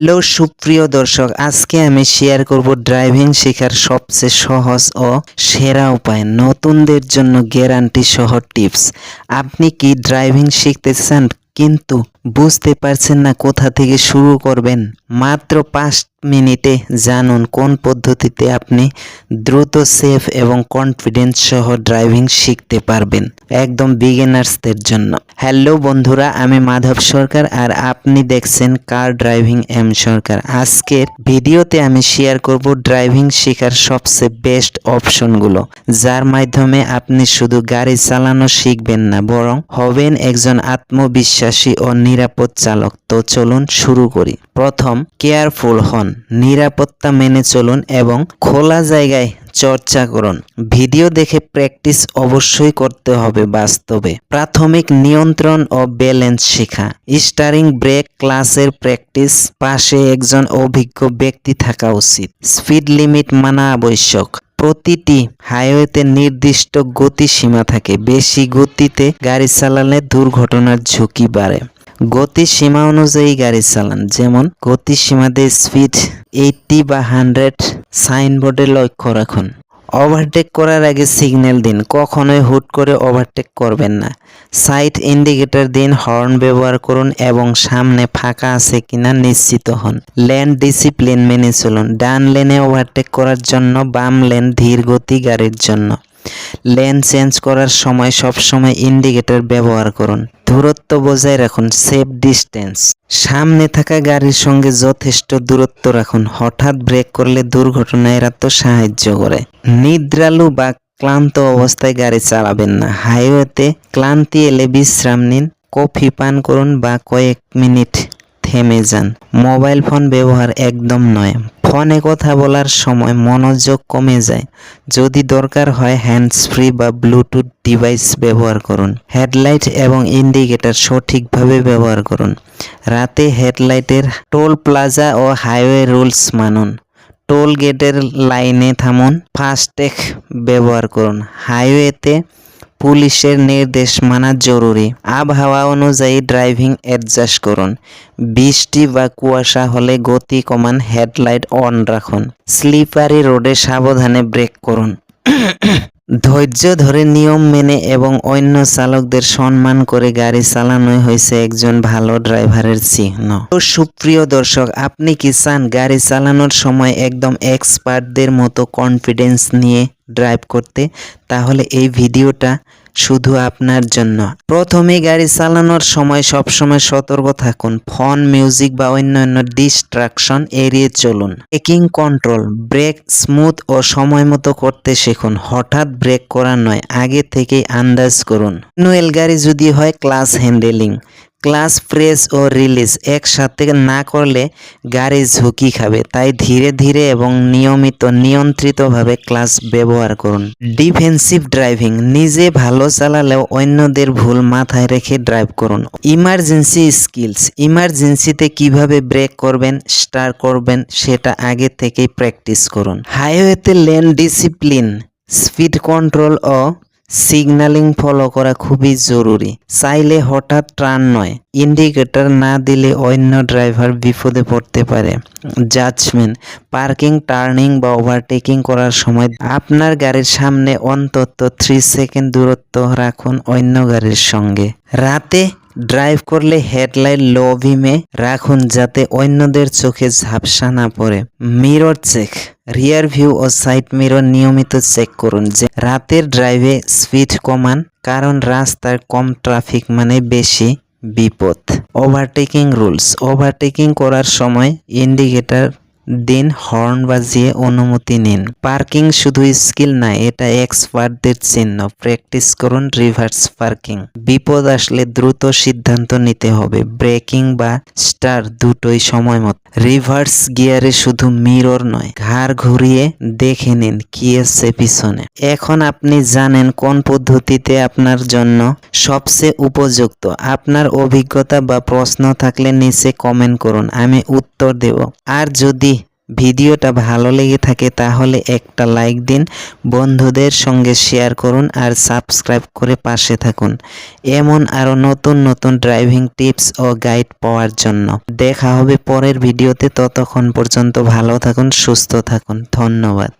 Hello সুপ্রিয় দর্শক, আজকে আমি শেয়ার করব ড্রাইভিং শেখার সবচেয়ে সহজ ও সেরা উপায়, নতুনদের জন্য গ্যারান্টি সহ টিপস। আপনি কি ড্রাইভিং শিখতে চান কিন্তু বুঝতে পারছেন না কোথা থেকে শুরু করবেন? মাত্র 5 মিনিটে জানুন কোন পদ্ধতিতে আপনি দ্রুত, সেফ এবং কনফিডেন্স সহ ড্রাইভিং শিখতে পারবেন, একদম বিগিনার্সদের জন্য। হ্যালো বন্ধুরা, আমি মাধব সরকার আর আপনি দেখছেন কার ড্রাইভিং এম সরকার। আজকের ভিডিওতে আমি শেয়ার করব ড্রাইভিং শেখার সবচেয়ে বেস্ট অপশনগুলো, যার মাধ্যমে আপনি শুধু গাড়ি চালানো শিখবেন না, বরং হবেন একজন আত্মবিশ্বাসী ও নিরাপদ চালক। তো চলুন শুরু করি। প্রথম, কেয়ারফুল হন, নিরাপত্তা মেনে চলুন এবং খোলা জায়গায় চর্চা করুন। ভিডিও দেখে প্র্যাকটিস অবশ্যই করতে হবে বাস্তবে। প্রাথমিক নিয়ন্ত্রণ ও ব্যালেন্স শেখা, স্টারিং, ব্রেক, ক্লাসের প্র্যাকটিস, পাশে একজন অভিজ্ঞ ব্যক্তি থাকা উচিত। স্পিড লিমিট মানা আবশ্যক। প্রতিটি হাইওয়েতে নির্দিষ্ট গতিসীমা থাকে, বেশি গতিতে গাড়ি চালালে দুর্ঘটনার ঝুঁকি বাড়ে। গতিসীমা অনুযায়ী গাড়ি চালান, যেমন গতিসীমাতে স্পিড 80 বা 100 সাইনবোর্ডে লক্ষ্য রাখুন। ওভারটেক করার আগে সিগন্যাল দিন, কখনোই হুট করে ওভারটেক করবেন না। সাইড ইন্ডিকেটর দিন, হর্ন ব্যবহার করুন এবং সামনে ফাঁকা আছে কিনা নিশ্চিত হন। লেন ডিসিপ্লিন মেনে চলুন, ডান লেনে ওভারটেক করার জন্য, বাম লেন ধীর গতি গাড়ির জন্য। লেন চেঞ্জ করার সময় সবসময় ইন্ডিকেটর ব্যবহার করুন। দূরত্ব বজায় রাখুন, সেফ ডিস্টেন্স। সামনে থাকা গাড়ির সঙ্গে যথেষ্ট দূরত্ব রাখুন। হঠাৎ ব্রেক করলে দুর্ঘটনা এড়াতে সাহায্য করে। নিদ্রালু বা ক্লান্ত অবস্থায় গাড়ি চালাবেন না। হাইওয়েতে ক্লান্তি এলে বিশ্রাম নিন, কফি পান করুন বা কয়েক মিনিট থেমে যান। মোবাইল ফোন ব্যবহার একদম নয়। ফোনে কথা বলার সময় মনোযোগ কমে যায়। যদি দরকার হয় হ্যান্ডস ফ্রি বা ব্লুটুথ ডিভাইস ব্যবহার করুন। হেডলাইট এবং ইন্ডিকেটর সঠিকভাবে ব্যবহার করুন। রাতে হেডলাইটের টোল প্লাজা ও হাইওয়ে রুলস মানুন। টোল গেটের লাইনে থামুন। ফাস্ট্যাগ ব্যবহার করুন। হাইওয়েতে পুলিশের নির্দেশ মানা জরুরি। আবহাওয়া অনুযায়ী ড্রাইভিং অ্যাডজাস্ট করুন। বৃষ্টি বা কুয়াশা হলে গতি কমান, হেডলাইট অন রাখুন। স্লিপারি রোডে সাবধানে ব্রেক করুন। ধৈর্য ধরে, নিয়ম মেনে এবং অন্য চালকদের সম্মান করে গাড়ি চালানোই হয়েছে একজন ভালো ড্রাইভারের চিহ্ন। তো সুপ্রিয় দর্শক, আপনি কি চান গাড়ি চালানোর সময় একদম এক্সপার্টদের মতো কনফিডেন্স নিয়ে ড্রাইভ করতে? তাহলে এই ভিডিওটা শুধু আপনার জন্য। প্রথমে গাড়ি চালানোর সময় সবসময় সতর্ক থাকুন। ফোন, মিউজিক বা অন্যান্য ডিস্ট্রাকশন এড়িয়ে চলুন। ব্রেকিং কন্ট্রোল, ব্রেক স্মুথ ও সময় মতো করতে শিখুন। হঠাৎ ব্রেক করা নয়, আগে থেকেই আন্দাজ করুন। ম্যানুয়াল গাড়ি যদি হয়, ক্লাস হ্যান্ডেলিং, ক্লাস প্রেস ও রিলিজ একসাথে না করলে গাড়ি ঝুঁকি খাবে, তাই ধীরে ধীরে এবং নিয়ন্ত্রিতভাবে ক্লাস ব্যবহার করুন। ডিফেন্সিভ ড্রাইভিং, নিজে ভালো চালালেও অন্যদের ভুল মাথায় রেখে ড্রাইভ করুন। ইমার্জেন্সি স্কিলস, ইমার্জেন্সিতে কিভাবে ব্রেক করবেন, স্টার্ট করবেন সেটা আগে থেকেই প্র্যাকটিস করুন। হাইওয়েতে লেন ডিসিপ্লিন, স্পিড কন্ট্রোল ও সিগন্যালিং ফলো করা খুবই জরুরি। চাইলে হঠাৎ টার্ন নয়, ইন্ডিকেটর না দিলে অন্য ড্রাইভার বিপদে পড়তে পারে। জাজমেন্ট, পার্কিং, টার্নিং বা ওভারটেকিং করার সময় আপনার গাড়ির সামনে অন্তত 3 সেকেন্ড দূরত্ব রাখুন অন্য গাড়ির সঙ্গে। রাতে ড্রাইভ করলে হেডলাইট লো বিমে রাখুন যাতে অন্যদের চোখে ঝাপসা না পড়ে। মিরর চেক, রিয়ার ভিউ ও সাইড মিরর নিয়মিত চেক করুন। যে রাতের ড্রাইভে স্পিড কমান, কারণ রাস্তায় কম ট্রাফিক মানে বেশি বিপদ। ওভারটেকিং রুলস, ওভারটেকিং করার সময় ইন্ডিকেটর দিন, হর্ন বাজিয়ে অনুমতি নিন। পার্কিং শুধু স্কিল না, এটা এক্সপার্টদের চিহ্ন। প্র্যাকটিস করুন রিভার্স পার্কিং। বিপদ আসলে দ্রুত সিদ্ধান্ত নিতে হবে। ব্রেকিং বা স্টার দুটোই সময় মতো। রিভার্স গিয়ারে শুধু মিরর নয়, ঘাড় ঘুরিয়ে দেখে নিন কি আছে পিছনে। এখন আপনি জানেন কোন পদ্ধতিতে আপনার জন্য সবচেয়ে উপযুক্ত। আপনার অভিজ্ঞতা বা প্রশ্ন থাকলে নিচে কমেন্ট করুন, আমি উত্তর দেব। আর যদি ভিডিওটা ভালো লেগে থাকে তাহলে একটা লাইক দিন, বন্ধুদের সঙ্গে শেয়ার করুন আর সাবস্ক্রাইব করে পাশে থাকুন এমন আরও নতুন নতুন ড্রাইভিং টিপস ও গাইড পাওয়ার জন্য। দেখা হবে পরের ভিডিওতে, ততক্ষণ পর্যন্ত ভালো থাকুন, সুস্থ থাকুন, ধন্যবাদ।